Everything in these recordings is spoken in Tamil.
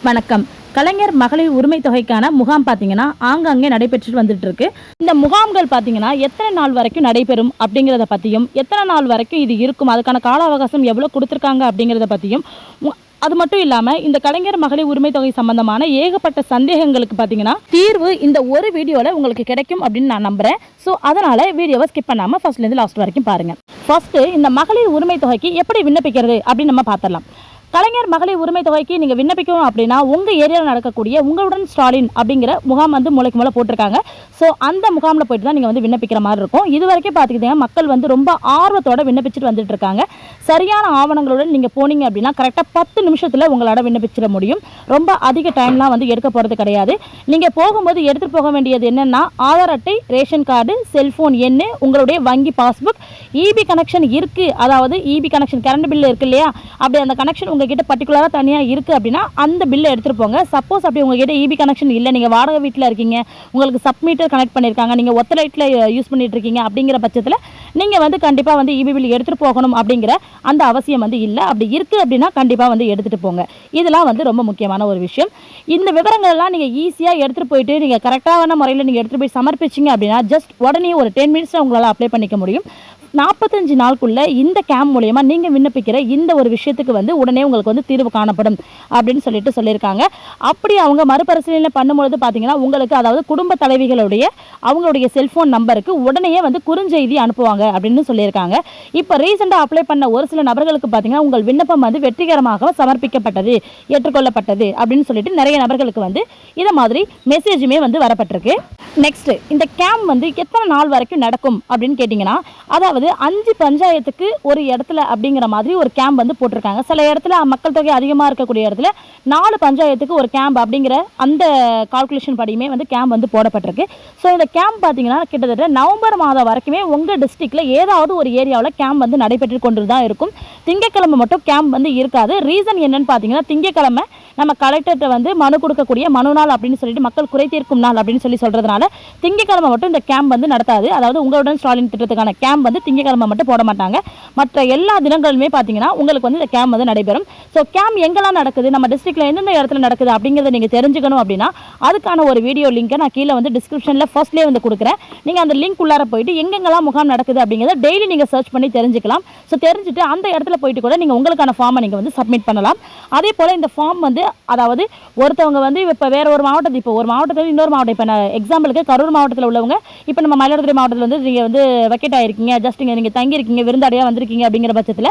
வணக்கம். கலைஞர் மகளிர் உரிமை தொகைக்கான முகாம் பார்த்தீங்கன்னா ஆங்காங்கே நடைபெற்று வந்துட்டு இருக்கு. இந்த முகாம்கள் பார்த்தீங்கன்னா எத்தனை நாள் வரைக்கும் நடைபெறும் அப்படிங்கிறத பற்றியும், எத்தனை நாள் வரைக்கும் இது இருக்கும், அதுக்கான கால அவகாசம் எவ்வளோ கொடுத்துருக்காங்க அப்படிங்கிறத பற்றியும், அது மட்டும் இல்லாமல் இந்த கலைஞர் மகளிர் உரிமை தொகை சம்பந்தமான ஏகப்பட்ட சந்தேகங்களுக்கு பார்த்தீங்கன்னா தீர்வு இந்த ஒரு வீடியோவில் உங்களுக்கு கிடைக்கும் அப்படின்னு நான் நம்புகிறேன். ஸோ அதனால் வீடியோவை ஸ்கிப் பண்ணாமல் ஃபர்ஸ்ட்லேருந்து லாஸ்ட் வரைக்கும் பாருங்கள். ஃபர்ஸ்ட்டு இந்த மகளிர் உரிமை தொகைக்கு எப்படி விண்ணப்பிக்கிறது அப்படின்னு நம்ம பார்த்துடலாம். கலைஞர் மகளிர் உரிமை தொகைக்கு நீங்கள் விண்ணப்பிக்கணும் அப்படின்னா உங்கள் ஏரியாவில் நடக்கக்கூடிய உங்களுடன் ஸ்டாலின் அப்படிங்கிற முகாம் வந்து மூளைக்கு மூலம் போட்டிருக்காங்க. ஸோ அந்த முகாமில் போயிட்டு தான் நீங்கள் வந்து விண்ணப்பிக்கிற மாதிரி இருக்கும். இது வரைக்கும் பார்த்துக்கிட்டீங்கன்னா மக்கள் வந்து ரொம்ப ஆர்வத்தோடு விண்ணப்பிச்சுட்டு வந்துட்டு இருக்காங்க. சரியான ஆவணங்களுடன் நீங்கள் போனீங்க அப்படின்னா கரெக்டாக 10 நிமிஷத்தில் உங்களால் விண்ணப்பிச்சிட முடியும். ரொம்ப அதிக டைம்லாம் வந்து எடுக்க போகிறது கிடையாது. நீங்கள் போகும்போது எடுத்துகிட்டு போக வேண்டியது என்னென்னா ஆதார் அட்டை, ரேஷன் கார்டு, செல்ஃபோன் எண்ணு, உங்களுடைய வங்கி பாஸ்புக், இபி கனெக்ஷன் இருக்குது, அதாவது இபி கனெக்ஷன் கரண்ட் பில்லு இருக்குது இல்லையா, அப்படி அந்த கனெக்ஷன் உங்ககிட்ட பர்டிகுலராக தனியாக இருக்குது அப்படின்னா அந்த பில்லை எடுத்துகிட்டு போங்க. சப்போஸ் அப்படி உங்ககிட்ட இபி கனெக்ஷன் இல்லை, நீங்கள் வாடகை வீட்டில் இருக்கீங்க, உங்களுக்கு சப்மீட்டர் கனெக்ட் பண்ணியிருக்காங்க, நீங்கள் ஒத்த லைட்டில் யூஸ் பண்ணிட்டு இருக்கீங்க அப்படிங்கிற பட்சத்தில் நீங்கள் வந்து கண்டிப்பாக வந்து இபி பில் எடுத்துகிட்டு போகணும் அப்படிங்கிற அந்த அவசியம் வந்து இல்லை. அப்படி இருக்குது அப்படின்னா கண்டிப்பாக வந்து எடுத்துகிட்டு போங்க. இதெல்லாம் வந்து ரொம்ப முக்கியமான ஒரு விஷயம். இந்த விவரங்கள்லாம் நீங்கள் ஈஸியாக எடுத்துகிட்டு போயிட்டு நீங்கள் கரெக்டான முறையில் நீங்கள் எடுத்துகிட்டு போய் சமர்ப்பிச்சிங்க அப்படின்னா ஜஸ்ட் உடனே ஒரு 10 மினிட்ஸில் உங்களால் அப்ளை பண்ணிக்க முடியும். 45 நாளுக்குள்ளே இந்த கேம்ப் மூலயமா நீங்கள் விண்ணப்பிக்கிற இந்த ஒரு விஷயத்துக்கு வந்து உடனே உங்களுக்கு வந்து தீர்வு காணப்படும் அப்படின்னு சொல்லியிருக்காங்க. அப்படி அவங்க மறுபரிசீலனை பண்ணும்பொழுது பார்த்தீங்கன்னா உங்களுக்கு, அதாவது குடும்ப தலைவிகளுடைய அவங்களுடைய செல்ஃபோன் நம்பருக்கு உடனே வந்து குறுஞ்செய்தி அனுப்புவாங்க அப்படின்னு சொல்லியிருக்காங்க. இப்போ ரீசெண்டாக அப்ளை பண்ண ஒரு சில நபர்களுக்கு பார்த்தீங்கன்னா உங்கள் விண்ணப்பம் வந்து வெற்றிகரமாக சமர்ப்பிக்கப்பட்டது, ஏற்றுக்கொள்ளப்பட்டது அப்படின்னு சொல்லிட்டு நிறைய நபர்களுக்கு வந்து இதை மாதிரி மெசேஜுமே வந்து வரப்பட்டிருக்கு. நெக்ஸ்ட், இந்த கேம்ப் வந்து எத்தனை நாள் வரைக்கும் நடக்கும் அப்படின்னு கேட்டிங்கன்னா, அதாவது 5 பஞ்சாயத்துக்கு ஒரு இடத்துல அப்படிங்கிற மாதிரி ஒரு கேம்ப் வந்து போட்டிருக்காங்க. சில இடத்துல மக்கள் தொகை அதிகமாக இருக்கக்கூடிய இடத்துல 4 பஞ்சாயத்துக்கு ஒரு கேம்ப் அப்படிங்கிற அந்த கால்குலேஷன் படியுமே வந்து கேம்ப் வந்து போடப்பட்டிருக்கு. ஸோ இந்த கேம்ப் பார்த்தீங்கன்னா கிட்டத்தட்ட நவம்பர் மாதம் வரைக்குமே உங்கள் டிஸ்ட்ரிக்டில் ஏதாவது ஒரு ஏரியாவில் கேம்ப் வந்து நடைபெற்று கொண்டு தான் இருக்கும். திங்கக்கிழமை மட்டும் கேம்ப் வந்து இருக்காது. ரீசன் என்னன்னு பார்த்தீங்கன்னா, திங்கக்கிழமை நம்ம கலெக்டர்கிட்ட வந்து மனு கொடுக்கக்கூடிய மனு நாள் அப்படின்னு சொல்லிட்டு மக்கள் குறை தீர்க்கும் நாள் அப்படின்னு சொல்கிறதுனால திங்கக்கிழமை மட்டும் இந்த கேம்ப் வந்து நடத்தாது. அதாவது உங்களுடன் ஸ்டாலின் திட்டத்துக்கான கேம்ப் வந்து திங்கக்கிழமை மட்டும் போட மாட்டாங்க. மற்ற எல்லா தினங்களுமே பார்த்தீங்கன்னா உங்களுக்கு வந்து இந்த கேம்ப் வந்து நடைபெறும். ஸோ கேம்ப் எங்கெல்லாம் நடக்குது, நம்ம டிஸ்ட்ரிக்டில் எந்தெந்த இடத்துல நடக்குது அப்படிங்கிறத நீங்கள் தெரிஞ்சுக்கணும் அப்படின்னா அதுக்கான ஒரு வீடியோ லிங்கை நான் கீழே வந்து டிஸ்கிரிப்ஷனில் ஃபர்ஸ்ட்லேயே வந்து கொடுக்குறேன். நீங்கள் அந்த லிங்க் உள்ளார போயிட்டு எங்கெங்கெல்லாம் முகாம் நடக்குது அப்படிங்கிறத டெய்லி நீங்கள் சர்ச் பண்ணி தெரிஞ்சுக்கலாம். ஸோ தெரிஞ்சுட்டு அந்த இடத்துல போயிட்டு கூட நீங்கள் உங்களுக்கான ஃபார்மை நீங்கள் வந்து சப்மிட் பண்ணலாம். அதே போல் இந்த ஃபார்ம் வந்து, அதாவது ஒருத்தவங்க வந்து இப்போ வேறு ஒரு மாவட்டத்தில், இப்போ ஒரு மாவட்டத்தில் இன்னொரு மாவட்டம், இப்போ நான் எக்ஸாம்பிளுக்கு கரூர் மாவட்டத்தில் உள்ளவங்க இப்போ நம்ம மயிலாடுதுறை மாவட்டத்தில் வந்து நீங்கள் வந்து வெக்கெட் ஆகிருக்கீங்க, ஜஸ்ட் நீங்கள் தங்கியிருக்கீங்க, விருந்தாடியாக வந்திருக்கீங்க அப்படிங்கிற பட்சத்தில்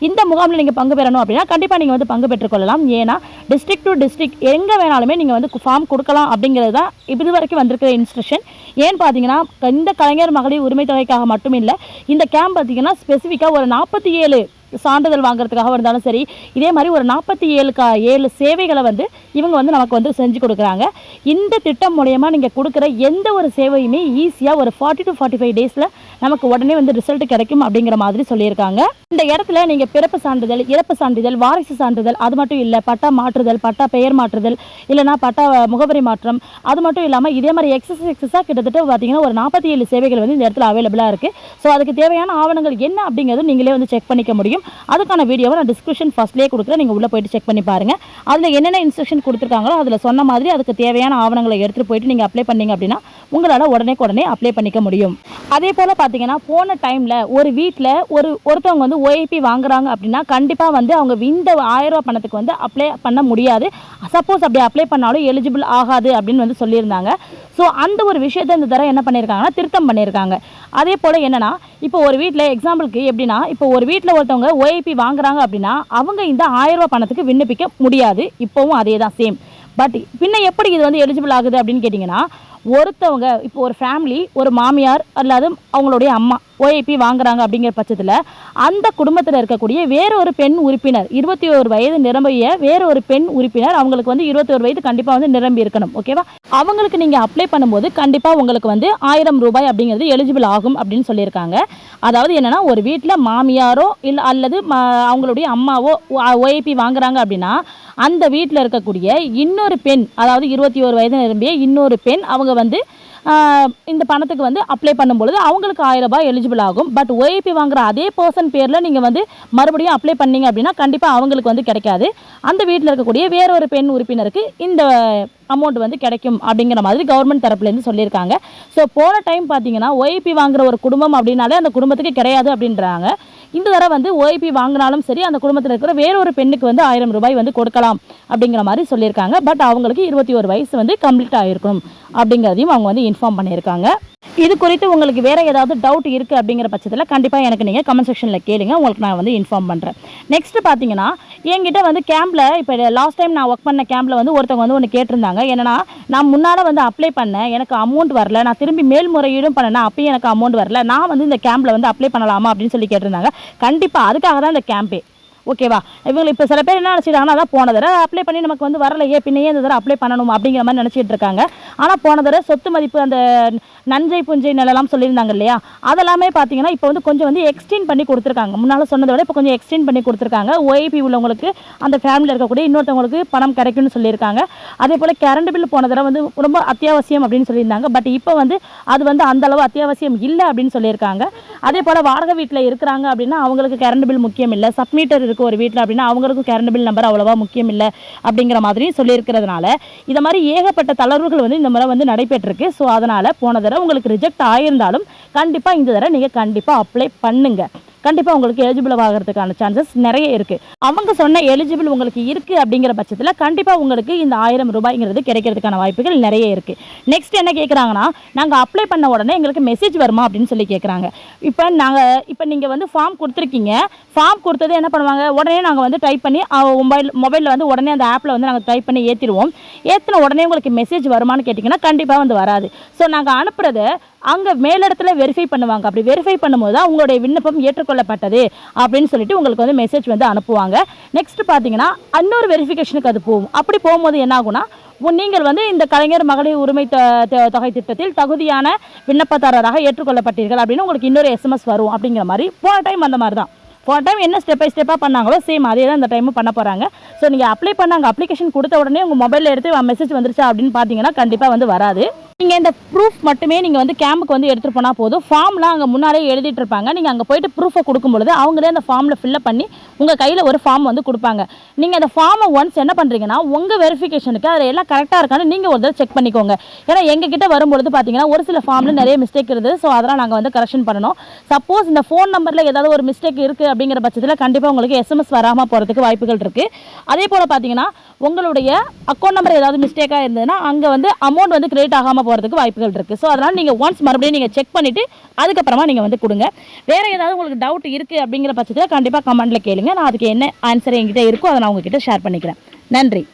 இந்த முகாமில் நீங்கள் பங்கு பெறணும் அப்படின்னா கண்டிப்பாக நீங்கள் வந்து பங்கு பெற்றுக்கொள்ளலாம். ஏன்னா டிஸ்ட்ரிக்ட் டு டிஸ்ட்ரிக்ட் எங்கே வேணாலுமே நீங்கள் வந்து ஃபார்ம் கொடுக்கலாம் அப்படிங்கிறது தான் இது வரைக்கும் வந்திருக்கிற இன்ஸ்ட்ரக்ஷன். ஏன்னு பார்த்தீங்கன்னா இந்த கலைஞர் மகளிர் உரிமை தொகைக்காக மட்டும் இல்லை, இந்த கேம்ப் பார்த்தீங்கன்னா ஸ்பெசிஃபிக்காக ஒரு 47 சான்றிதழ் வாங்குறதுக்காக இருந்தாலும் சரி, இதே மாதிரி ஒரு 47 சேவைகளை வந்து இவங்க வந்து நமக்கு வந்து செஞ்சு கொடுக்குறாங்க. இந்த திட்டம் மூலயமா நீங்கள் கொடுக்குற எந்த ஒரு சேவையுமே ஈஸியாக ஒரு 40 to 45 டேஸில் நமக்கு உடனே வந்து ரிசல்ட் கிடைக்கும் அப்படிங்கிற மாதிரி சொல்லியிருக்காங்க. இந்த இடத்துல நீங்கள் பிறப்பு சான்றிதழ், இறப்பு சான்றிதழ், வாரிசு சான்றிதழ், அது மட்டும் இல்லை பட்டா மாற்றுதல், பட்டா பெயர் மாற்றுதல், இல்லைனா பட்டா முகவரி மாற்றம், அது மட்டும் இல்லாமல் இதே மாதிரி எக்ஸஸாக கிட்டத்தட்ட பார்த்தீங்கன்னா ஒரு 47 சேவைகள் வந்து இந்த இடத்துல அவைலபிளாக இருக்குது. ஸோ அதுக்கு தேவையான ஆவணங்கள் என்ன அப்படிங்கிறது நீங்களே வந்து செக் பண்ணிக்க முடியும். அதுக்கான வீடியோவை நான் டிஸ்கிரிப்ஷன் ஃபர்ஸ்ட்லேயே கொடுக்குறேன், நீங்கள் உள்ளே போயிட்டு செக் பண்ணி பாருங்கள். அதில் என்னென்ன இன்ஸ்ட்ரக்ஷன் கொடுத்துருக்காங்களோ அதில் சொன்ன மாதிரி அதுக்கு தேவையான ஆவணங்களை எடுத்துகிட்டு போயிட்டு நீங்கள் அப்ளை பண்ணிங்க அப்படின்னா உங்களால் உடனே அப்ளை பண்ணிக்க முடியும். அதே போல் பார்த்தீங்கன்னா போன டைமில் ஒரு வீட்டில் ஒருத்தவங்க வந்து ஓஏபி வாங்குறாங்க அப்படின்னா கண்டிப்பாக வந்து அவங்க இந்த 1000 ரூபா பணத்துக்கு வந்து அப்ளை பண்ண முடியாது. சப்போஸ் அப்படி அப்ளை பண்ணாலும் எலிஜிபிள் ஆகாது அப்படின்னு வந்து சொல்லியிருந்தாங்க. ஸோ அந்த ஒரு விஷயத்தை இந்த தடவை என்ன பண்ணியிருக்காங்கன்னா திருத்தம் பண்ணியிருக்காங்க. அதே போல் என்னென்னா, இப்போ ஒரு வீட்டில் எக்ஸாம்பிளுக்கு எப்படின்னா, இப்போ ஒரு வீட்டில் ஒருத்தவங்க ஓஏபி வாங்குறாங்க அப்படின்னா அவங்க இந்த 1000 ரூபா பணத்துக்கு விண்ணப்பிக்க முடியாது. இப்போவும் அதே தான் சேம். பட் பின்ன எப்படி இது வந்து எலிஜிபிள் ஆகுது அப்படின்னு கேட்டிங்கன்னா, ஒருத்தவங்க இப்போ ஒரு ஃபேமிலி, ஒரு மாமியார் அல்லது அவங்களுடைய அம்மா ஓஏபி வாங்குறாங்க அப்படிங்கிற பட்சத்தில் அந்த குடும்பத்தில் இருக்கக்கூடிய வேறொரு பெண் உறுப்பினர் 21 வயது நிரம்பிய வேறொரு பெண் உறுப்பினர், அவங்களுக்கு வந்து 21 வயது கண்டிப்பாக வந்து நிரம்பி இருக்கணும். ஓகேவா? அவங்களுக்கு நீங்கள் அப்ளை பண்ணும்போது கண்டிப்பாக உங்களுக்கு வந்து 1000 ரூபாய் அப்படிங்கிறது எலிஜிபிள் ஆகும் அப்படின்னு சொல்லியிருக்காங்க. அதாவது என்னென்னா, ஒரு வீட்டில் மாமியாரோ இல்லை அல்லது அவங்களுடைய அம்மாவோ ஓஏபி வாங்குறாங்க அப்படின்னா அந்த வீட்டில் இருக்கக்கூடிய இன்னொரு பெண், அதாவது 21 வயது நிரம்பிய இன்னொரு பெண், அவங்க வந்து இந்த பணத்துக்கு வந்து அப்ளை பண்ணும்பொழுது அவங்களுக்கு 1000 ரூபாய் எலிஜிபிள் ஆகும். பட் ஓஏபி வாங்குற அதே பர்சன் பேரில் நீங்கள் வந்து மறுபடியும் அப்ளை பண்ணீங்க அப்படின்னா கண்டிப்பாக அவங்களுக்கு வந்து கிடைக்காது. அந்த வீட்டில் இருக்கக்கூடிய வேறொரு பெண் உறுப்பினருக்கு இந்த அமௌண்ட் வந்து கிடைக்கும் அப்படிங்கிற மாதிரி கவர்மெண்ட் தரப்புலேருந்து சொல்லியிருக்காங்க. ஸோ போன டைம் பார்த்தீங்கன்னா ஓஏபி வாங்குற ஒரு குடும்பம் அப்படின்னாலே அந்த குடும்பத்துக்கு கிடையாது அப்படின்றாங்க. இந்த தடவை வந்து ஓஏபி வாங்கினாலும் சரி அந்த குடும்பத்தில் இருக்கிற வேறொரு பெண்ணுக்கு வந்து 1000 ரூபாய் வந்து கொடுக்கலாம் அப்படிங்கிற மாதிரி சொல்லியிருக்காங்க. பட் அவங்களுக்கு 21 வயசு வந்து கம்ப்ளீட் ஆகிருக்கணும் அப்படிங்கிறதையும் அவங்க வந்து இன்ஃபார்ம் பண்ணியிருக்காங்க. இது குறித்து உங்களுக்கு வேறு ஏதாவது டவுட் இருக்குது அப்படிங்கிற பட்சத்தில் கண்டிப்பாக எனக்கு நீங்கள் கமெண்ட் செக்ஷனில் கேளுங்க, உங்களுக்கு நான் வந்து இன்ஃபார்ம் பண்ணுறேன். நெக்ஸ்ட்டு பார்த்தீங்கன்னா என்கிட்ட வந்து கேம்பில் இப்போ லாஸ்ட் டைம் நான் ஒர்க் பண்ண கேம்பில் வந்து ஒருத்தவங்க வந்து ஒன்று கேட்டிருந்தாங்க. என்னன்னா நான் முன்னால் வந்து அப்ளை பண்ணேன், எனக்கு அமௌண்ட் வரல, நான் திரும்பி மேல்முறையீடும் பண்ணேன், அப்பயும் எனக்கு அமௌண்ட் வரல, நான் வந்து இந்த கேம்பில் வந்து அப்ளை பண்ணலாமா அப்படின்னு சொல்லி கேட்டிருந்தாங்க. கண்டிப்பாக அதுக்காக தான் இந்த கேம்பே. ஓகேவா? இவங்க இப்போ சில பேர் என்ன நினச்சிட்டாங்கன்னா அதான் போன தடவை அப்ளை பண்ணி நமக்கு வந்து வரலையே, பின்னையே இந்த தடவை அப்ளை பண்ணணும் அப்படிங்கிற மாதிரி நினச்சிட்டு இருக்காங்க. ஆனால் போன தடவை சொத்து மதிப்பு அந்த நஞ்சை புஞ்சை நிலலாம் சொல்லியிருந்தாங்க இல்லையா, அதெல்லாமே பார்த்தீங்கன்னா இப்போ வந்து கொஞ்சம் வந்து எக்ஸ்டெண்ட் பண்ணி கொடுத்துருக்காங்க. முன்னால் சொன்னதை விட இப்போ கொஞ்சம் எக்ஸ்டெண்ட் பண்ணி கொடுத்துருக்காங்க. ஓஏபி உள்ளவங்களுக்கு அந்த ஃபேமிலியில் இருக்கக்கூடிய இன்னொருத்தவங்களுக்கு பணம் கிடைக்கும்னு சொல்லியிருக்காங்க. அதே போல் கரண்ட் பில் போன தடவை வந்து ரொம்ப அத்தியாவசியம் அப்படின்னு சொல்லியிருந்தாங்க. பட் இப்போ வந்து அது வந்து அந்தளவு அத்தியாவசியம் இல்லை அப்படின்னு சொல்லியிருக்காங்க. அதே போல் வாடகை வீட்டில் இருக்கிறாங்க அப்படின்னா அவங்களுக்கு கரண்ட் பில் முக்கியம் இல்லை, சப்மீட்டர் இருக்குது ஒரு வீட்டில் அப்படின்னா அவங்களுக்கும் கரண்ட் பில் நம்பர் அவ்வளோவா முக்கியம் இல்லை அப்படிங்கிற மாதிரி சொல்லியிருக்கிறதுனால இந்த மாதிரி ஏகப்பட்ட தளர்வுகள் வந்து இந்த முறை வந்து நடைபெற்றிருக்கு. ஸோ அதனால் போன தடவை உங்களுக்கு ரிஜெக்ட் ஆகியிருந்தாலும் கண்டிப்பாக இந்த தடவை நீங்கள் கண்டிப்பாக அப்ளை பண்ணுங்கள். கண்டிப்பாக உங்களுக்கு எலிஜிபிள் ஆகிறதுக்கான சான்சஸ் நிறைய இருக்குது. அவங்க சொன்ன எலிஜிபிள் உங்களுக்கு இருக்குது அப்படிங்கிற பட்சத்தில் கண்டிப்பாக உங்களுக்கு இந்த 1000 ரூபாய்ங்கிறது கிடைக்கிறதுக்கான வாய்ப்புகள் நிறைய இருக்குது. நெக்ஸ்ட் என்ன கேட்குறாங்கன்னா, நாங்கள் அப்ளை பண்ண உடனே எங்களுக்கு மெசேஜ் வருமா அப்படின்னு சொல்லி கேட்குறாங்க. இப்போ நீங்கள் வந்து ஃபார்ம் கொடுத்துருக்கீங்க, ஃபார்ம் கொடுத்தது என்ன பண்ணுவாங்க, உடனே நாங்கள் வந்து டைப் பண்ணி மொபைலில் வந்து உடனே அந்த ஆப்பில் வந்து நாங்கள் டைப் பண்ணி ஏற்றிடுவோம். ஏற்றின உடனே உங்களுக்கு மெசேஜ் வருமானு கேட்டிங்கன்னா கண்டிப்பாக வந்து வராது. ஸோ நாங்கள் அனுப்புகிறத அங்கே மேலிடத்துல வெரிஃபை பண்ணுவாங்க. அப்படி வெரிஃபை பண்ணும்போது தான் உங்களுடைய விண்ணப்பம் ஏற்றுக்கொள்ளப்பட்டது அப்படின்னு சொல்லிட்டு உங்களுக்கு வந்து மெசேஜ் வந்து அனுப்புவாங்க. நெக்ஸ்ட் பார்த்தீங்கன்னா இன்னொரு வெரிஃபிகேஷனுக்கு அது போகும். அப்படி போகும்போது என்ன ஆகுனா, நீங்கள் வந்து இந்த கலைஞர் மகளிர் உரிமை தொகை திட்டத்தில் தகுதியான விண்ணப்பதாரராக ஏற்றுக்கொள்ளப்பட்டீர்கள் அப்படின்னு உங்களுக்கு இன்னொரு எஸ்எம்எஸ் வரும் அப்படிங்கிற மாதிரி. போன டைம் அந்த மாதிரி தான். போன டைம் என்ன ஸ்டெப் பை ஸ்டெப்பாக பண்ணாங்களோ சேம் அதே தான் இந்த டைமும் பண்ண போகிறாங்க. ஸோ நீங்கள் அப்ளை பண்ணாங்க, அப்ளிகேஷன் கொடுத்த உடனே உங்கள் மொபைலில் எடுத்து மெசேஜ் வந்துருச்சா அப்படின்னு பார்த்தீங்கன்னா கண்டிப்பாக வந்து வராது. நீங்கள் இந்த ப்ரூஃப் மட்டுமே நீங்கள் வந்து கேம்புக்கு வந்து எடுத்துகிட்டு போனால் போதும். ஃபார்ம்லாம் அங்கே முன்னாலே எழுதிட்டு இருப்பாங்க. நீங்கள் அங்கே போய்ட்டு ப்ரூஃபை கொடுக்கும்பொழுது அவங்களே அந்த ஃபார்மில் ஃபில்லப் பண்ணி உங்கள் கையில் ஒரு ஃபார்ம் வந்து கொடுப்பாங்க. நீங்கள் அந்த ஃபார்மை ஒன்ஸ் என்ன பண்ணுறீங்கன்னா உங்கள் வெரிஃபிகேஷனுக்கு அதில் எல்லாம் கரெக்டாக இருக்கான்னு நீங்கள் ஒரு தடவை செக் பண்ணிக்கோங்க. ஏன்னா எங்ககிட்ட வரும்பொழுது பார்த்தீங்கன்னா ஒரு சில ஃபார்மில் நிறைய மிஸ்டேக் இருக்குது. ஸோ அதெல்லாம் நாங்கள் வந்து கரெக்ஷன் பண்ணணும். சப்போஸ் இந்த ஃபோன் நம்பரில் ஏதாவது ஒரு மிஸ்டேக் இருக்குது அப்படிங்கிற பட்சத்தில் கண்டிப்பாக உங்களுக்கு எஸ்எம்எஸ் வராமல் போகிறதுக்கு வாய்ப்புகள் இருக்குது. அதே போல் பார்த்தீங்கன்னா உங்களுடைய அக்கௌண்ட் நம்பர் ஏதாவது மிஸ்டேக்காக இருந்ததுன்னா அங்கே வந்து அமௌண்ட் வந்து கிரெடிட் ஆகாமல் போகிறதுக்கு வாய்ப்புகள் இருக்குது. ஸோ அதனால் நீங்கள் ஒன்ஸ் மறுபடியும் நீங்கள் செக் பண்ணிவிட்டு அதுக்கப்புறமா நீங்கள் வந்து கொடுங்க. வேறு ஏதாவது உங்களுக்கு டவுட் இருக்குது அப்படிங்கிற பட்சத்தில் கண்டிப்பாக கமெண்ட்டில் கேளுங்க. நான் அதுக்கு என்ன ஆன்சர் என்கிட்ட இருக்கோ அதை நான் உங்ககிட்ட ஷேர் பண்ணிக்கிறேன். நன்றி.